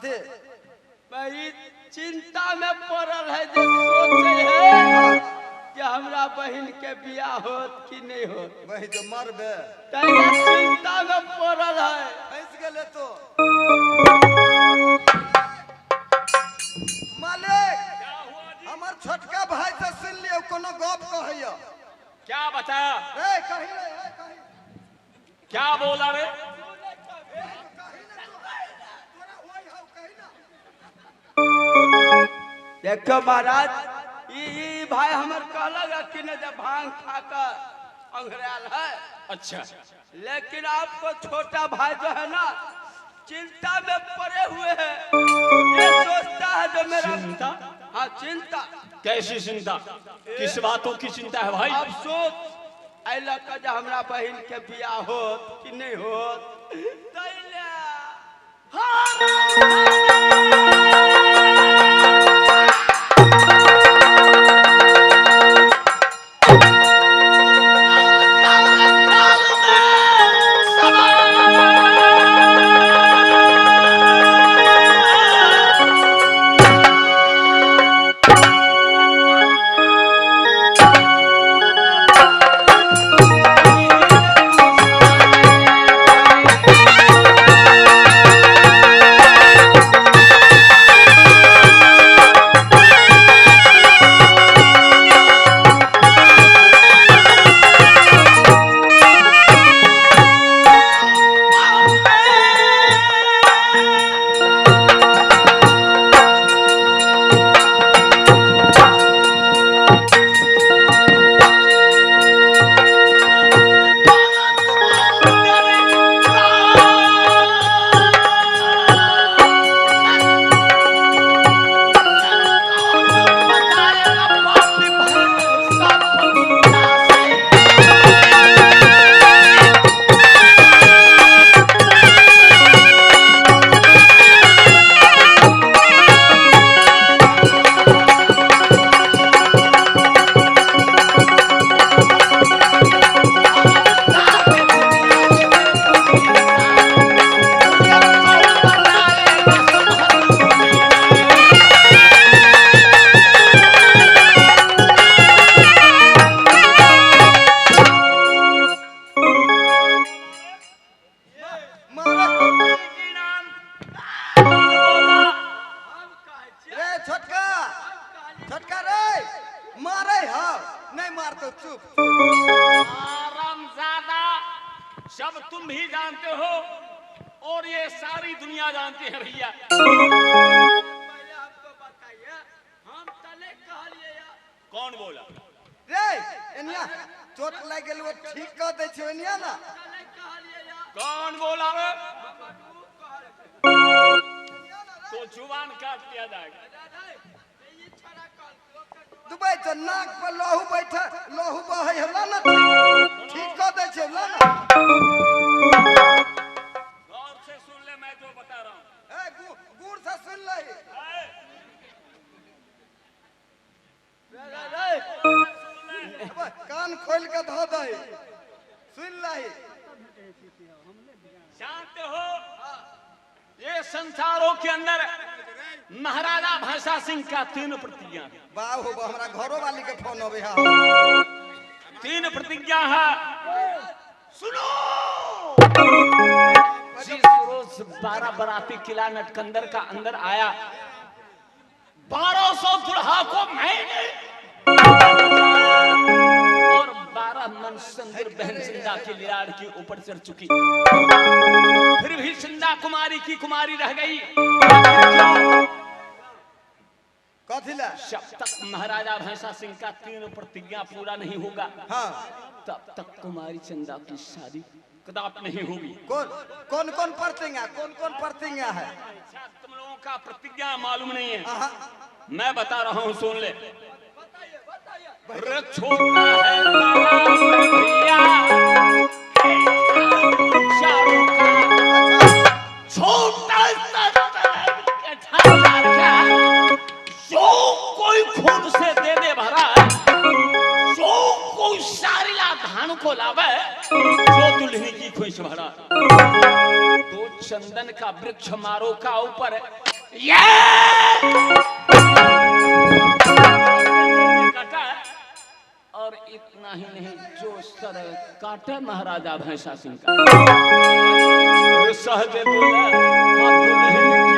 कथे भाई चिंता में पड़ल है जे सोचे है कि हमरा बहन के बियाह होत कि नहीं होत। वही तो मरबे तैया चिंता में पड़ल है। फंस गेले तो मालिक हमार छोटका भाई से सुन लियो कोनो गप कहैया। क्या बता? रे कहि रे कहि क्या बोला रे? देखो महाराज ई भाई हमर कहलक कि न जब भांग खाकर अंघराल है। अच्छा, लेकिन आपको छोटा भाई जो है ना चिंता में पड़े हुए हैं। ये सोचता है जो मेरा चिंता? हाँ चिंता। कैसी चिंता? किस बातों की चिंता है भाई? अब सोच ऐला का जो हमरा बहन के बियाह होत कि नहीं होत तैला छोटका रे मारे हा नहीं मार तो चुप। आरामजादा, सब तुम भी जानते हो और ये सारी दुनिया जानती है भैया। पहले आपको बताइए हम तले कहलिए या कौन बोला? रे एनिया चोट लग गेल वो ठीक कर दे छै एनिया ना। तले कहलिए या कौन बोला रे? बबलू कहल तो जुबान काट दिया जाएगा। ये छड़ा कल दुबई तो नाक पर लहू बैठा लहू बहै होला ना ठीक कर दे छै होला ना। गौर से सुन ले मैं जो बता रहा हूँ। ए गुड़ से सुन ले कान खोल के धो दे सुन ले। जानते हो ये संसारों के अंदर महाराजा भाषा सिंह का 3 प्रतिज्ञा है। बाबू हमरा घरो वाली के फोन होवे हा 3 प्रतिज्ञा है। सुनो, जिस रोज 12 बराती किला नटकंदर का अंदर आया 1200 दुल्हा को मैंने और 12 मन सुंदर बहन सिंधा की लियाड़ के ऊपर चढ़ चुकी, फिर भी सिंधा कुमारी की कुमारी रह गई। कथिला जब तक महाराजा भैंसा सिंह का 3 प्रतिज्ञा पूरा नहीं होगा हाँ तब तक कुमारी चंदा की शादी कदाप नहीं होगी। कौन कौन प्रतिज्ञा है? तुम लोगों का प्रतिज्ञा मालूम नहीं है, आहा, मैं बता रहा हूँ सुन ले। बताइए बताइए रे छोटा है भैया छोटा जो कोई खून से दे दे भरा जो कोई सारिया धान को लावे जो दुल्हनी की खुश भरा तो चंदन का वृक्ष मारो का ऊपर ये काटा और इतना ही नहीं जो सर काटे महाराजा भैंसा सिंह का सहदेव बोला दुल्हन की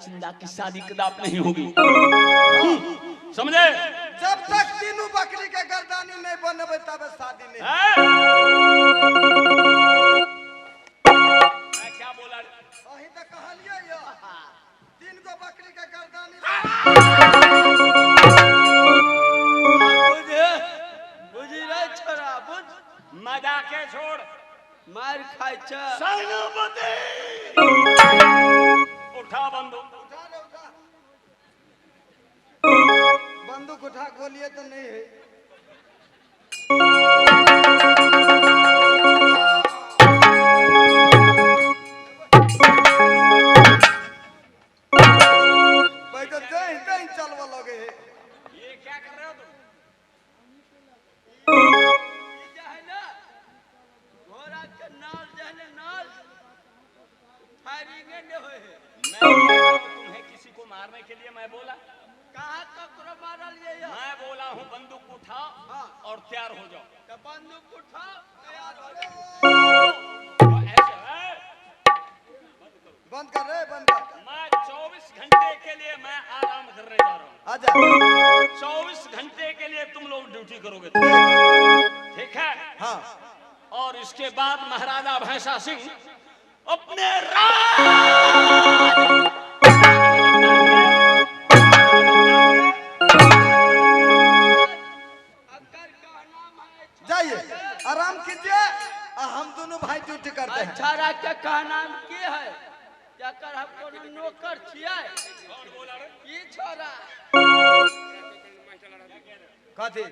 भैया की शादी कदाप नहीं होगी। समझे? जब तक तीनों बकरी के गर्दानी नहीं बनबे तब शादी नहीं। मैं क्या बोला? वही तो कहलिए यो। तीन को बकरी के गर्दानी। बुझी रे छोरा बुझ। मजाके छोड़। मार खाई छ। सेनापति। उठा बंदूक। बंदूक उठा गोलियां तो नहीं है। भाई तो दही चलवा लगे है। ये क्या कर रहे हो तुम? ये है ना घोड़ा के नाल जहने नाल फायरिंग नहीं होए है। मैं तुम्हें किसी को मारने के लिए मैं बोला? कहाँ तक मारा लिए या? मैं बोला हूँ बंदूक उठाओ और तैयार हो जाओ। तो बंदूक उठाओ तैयार हो जाओ। तो ऐसे है? बंद कर रहे बंद कर। मैं 24 घंटे के लिए मैं आराम करने जा रहा हूँ। आजा। 24 घंटे के लिए तुम लोग ड्यूटी करोगे। ठीक है? हाँ। और इसके बाद महाराजा भैंसा सिंह अपने राज जाइए आराम कीजिए। हम दोनों भाई ड्यूटी करते हैं। अच्छा के का नाम की है? जकर हम कोनो नौकर छियै। की छोरा? कथी?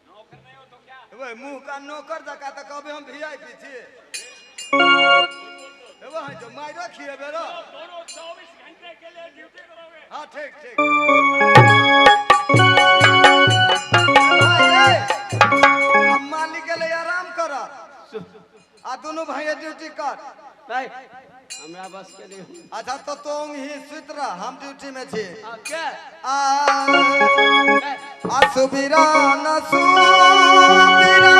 नौकर नहीं हो तो क्या? वो मुंह का नौकर जका तो कभी हम वीआईपी छिए। वो है जो माय रखिए बेरो। दोनों 24 घंटे के लिए ड्यूटी करोगे। हाँ ठीक ठीक। अब मालिक के लिए आराम कर। आ दोनों भाई ड्यूटी कर। नहीं हमरा बस के नहीं। अच्छा तो तुम ही सुत रह, हम ड्यूटी में छी। क्या? असुबिरा न सुबिरा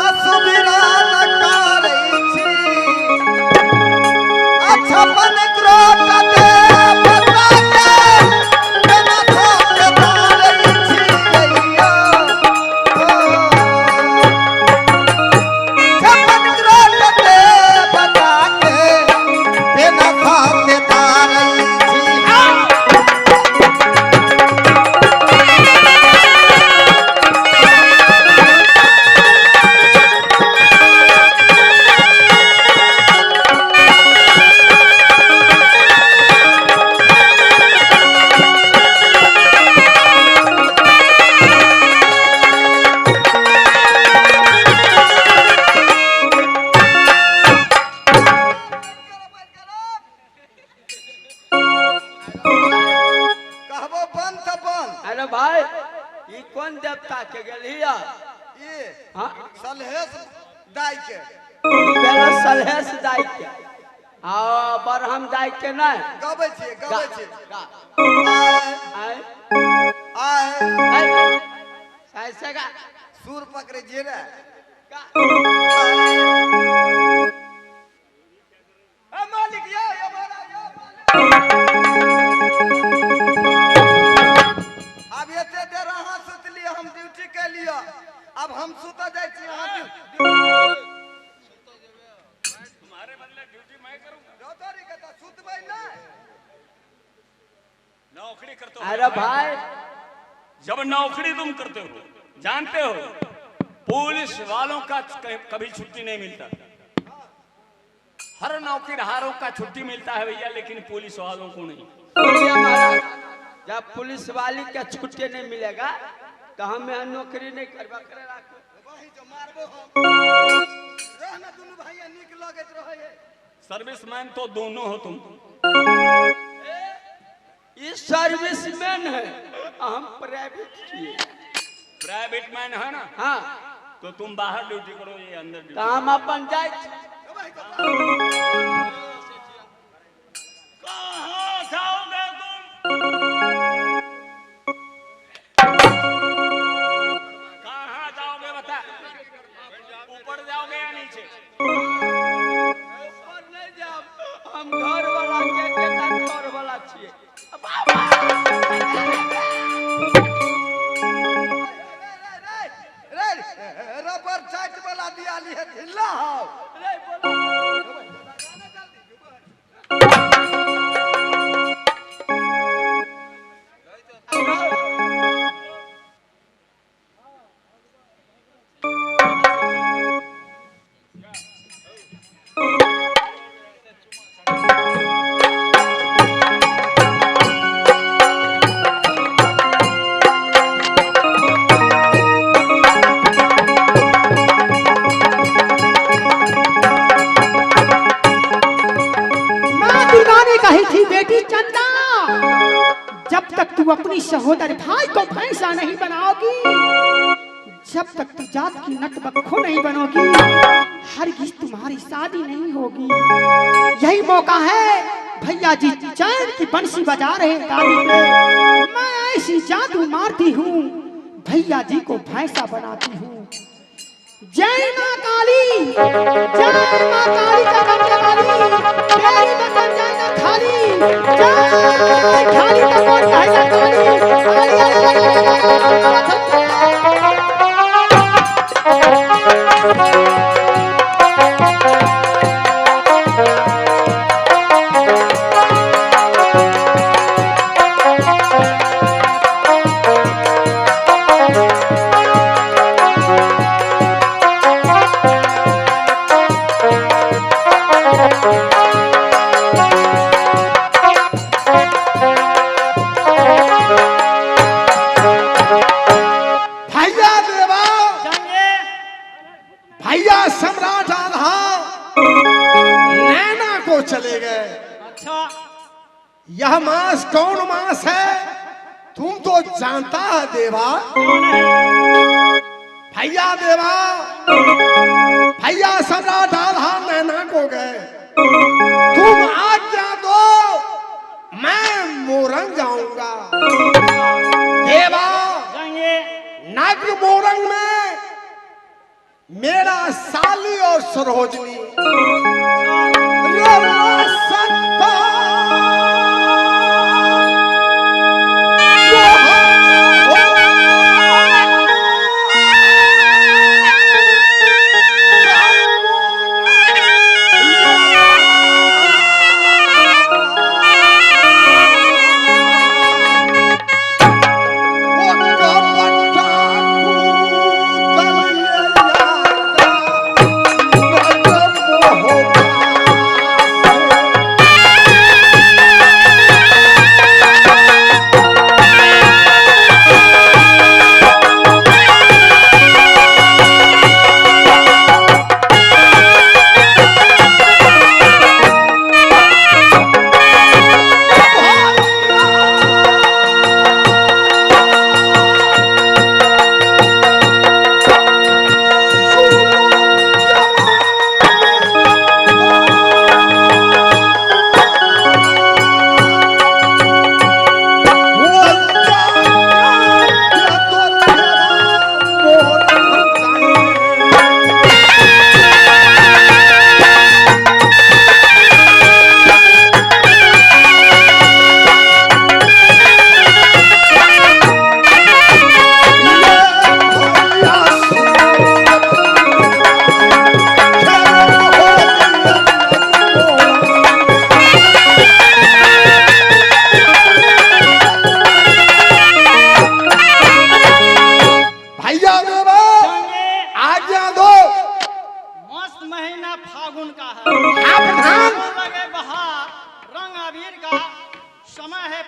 असुबिरा न करै छी। अच्छा मन क्रोध दे बता के बिना थोके मारै छी गैया। छपन क्रोध दे बता के बिना थोके मारै छी। कहबो बंद त बंद। अरे भाई ये कौन देवता के गेलिया? ये हाँ सलहेश दाई के। बेला सलहेश दाई के। आ बरहम जाय के नहीं गाबै छियै गाबै छियै गा आय आय आय ऐसे गा सुर पकड़े जे रे गा ए मालिक यो बड़ा यो अब एते देर अहाँ सुतलिए हम ड्यूटी के लिए अब हम सुत जाय छी अहाँ तुम्हारे बदले ड्यूटी मैं करूंगा। डॉक्टरी के त सुतबै नहीं नौकरी करते हो। अरे भाई जब नौकरी तुम करते हो जानते हो पुलिस वालों का कभी छुट्टी नहीं मिलता। हर नौकरदारों का छुट्टी मिलता है भैया, लेकिन पुलिस वालों को नहीं। बोलिए महाराज, जब पुलिस वाली का छुट्टी नहीं मिलेगा तो हम यहाँ नौकरी नहीं करवा करे राखो। वही जो मारबो हम रहना दुनु भाइया निक लगत रहे है। सर्विसमैन तो दोनों हो तुम। ये सर्विसमैन है, हम प्राइवेट किए। प्राइवेट मैन है ना, हाँ तो तुम बाहर ड्यूटी करो, ये अंदर तो ड्यूटी। हम अपन जाए कहाँ जाओगे तुम? कहाँ जाओगे बता? ऊपर जाओगे या नीचे? ऊपर नहीं जाओ, हम घर वाला के घर वाला छिए। रबर चाट वाला दियाली है ढिल्ला हो रे बोला तू अपनी सहोदर भाई को भैंसा नहीं बनाओगी, जब तक तू जात की नटबख्खो नहीं बनोगी, हरगिज तुम्हारी शादी नहीं होगी। यही मौका है, भैया जी चैन की बंसी बजा रहे दादी पे, मैं ऐसी जादू मारती हूँ, भैया जी को भैंसा बनाती हूँ। जय माँ काली, जय माँ काली का कमरे वाली, तेरी बसन जाए ना खाली, जय खाली का कौन कहेगा काली, आई आई आई चले गए। अच्छा, यह मास कौन मास है तुम तो जानता है देवा। भैया देवा, भैया सम्राट आधा नैना को गए, तुम आज्ञा दो मैं मोरंग जाऊंगा। देवा, नाग मोरंग में मेरा साली और सरोजनी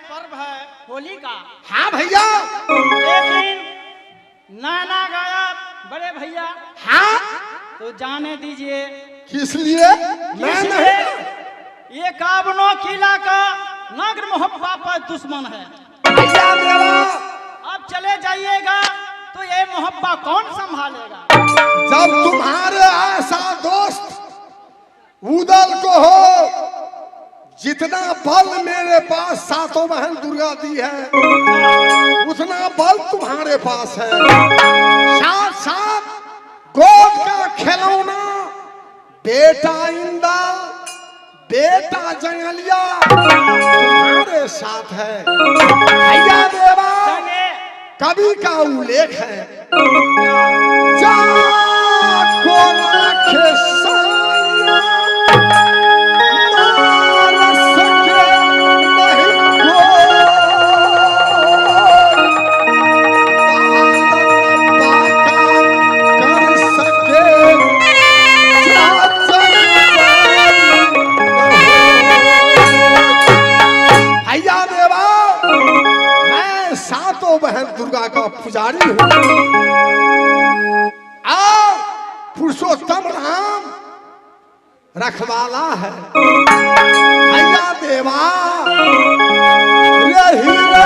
पर्व है होली का, हाँ भैया। लेकिन नाना गाया बड़े भैया, हाँ तो जाने दीजिए किस लिए? मैं इसलिए नहीं। ये काबनो किला का नगर मोहब्बा पर दुश्मन है। भैया मेरा, अब चले जाइएगा तो ये मोहब्बा कौन संभालेगा? जब तुम्हारे ऐसा दोस्त उदल को हो, जितना बल मेरे पास सातों बहन दुर्गा दी है, उतना बल तुम्हारे पास है। साथ साथ गोद का खिलौना बेटा इंदल, बेटा जंगलिया तुम्हारे साथ है। भैया देवा, कवि का उल्लेख है, जाको राखे साया, मार सके नहीं कोई, बाका कर सके भैया देवा, मैं सातों बहन दुर्गा का पुजारी हूँ और पुरुषोत्तम राम रखवाला है। भैया देवा, रे हीरे